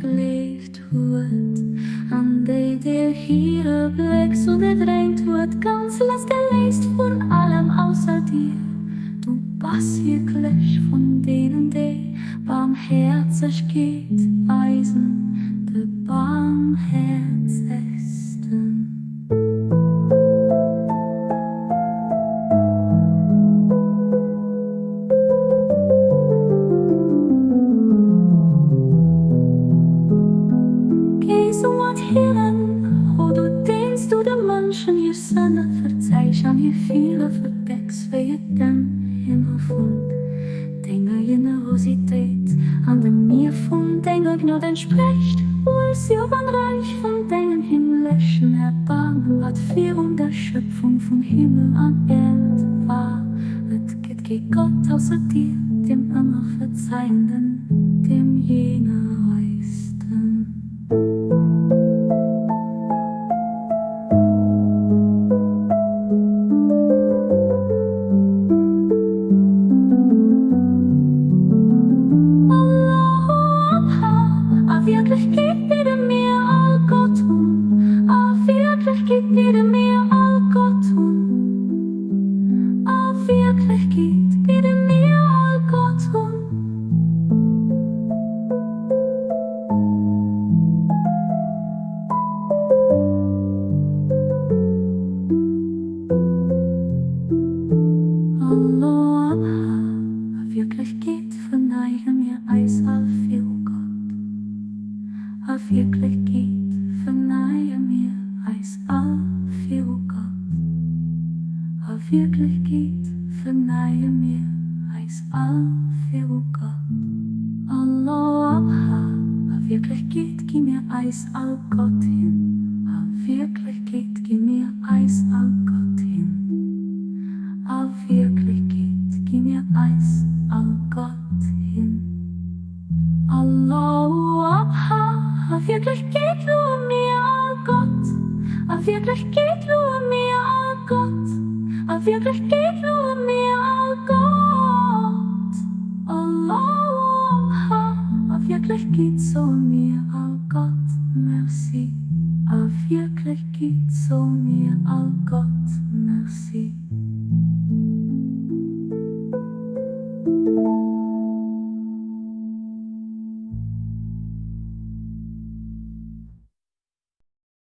Geleefd wordt, aan de hier blik zo gedrängt wordt, ganz las geleest von allem außer dir. Du bist wirklich von denen, die barmherzig geht, weisen, de barmherzigsten. Hoe du denkst du de Menschen je Sonne verzeihst an je viele Verbecks, wie je den Himmel fund. Dinge Generosität an dem Meer von Dinge nur entspricht, wo es Reich von Dingen himmlischen Erbarmen, wat für der Schöpfung von Himmel an Erd war. Es gibt kein Gott außer dir, dem immer Verzeihenden, dem Genereisten. Wirklich geht dir mir all Gott wirklich geht dir mir all Gott wirklich geht dir mir all Gott Allah, wirklich geht verneige mir Eis all viel Gott. Wirklich geht, verneige mir Eis all viel Gott. Wirklich geht, verneige mir Eis all viel Gott. Allah, wirklich geht, gib mir Eis all Gott hin. Wirklich geht, gib mir Eis all Gott hin. Wirklich geht, gib mir Eis all Gott hin. Allah, wirklich geht nur mir all Gott. Wirklich geht nur mir all Gott. Wirklich geht nur mir all Gott. Allah, wirklich geht so mir all Gott. Merci. Wirklich geht so mir all Gott. Merci.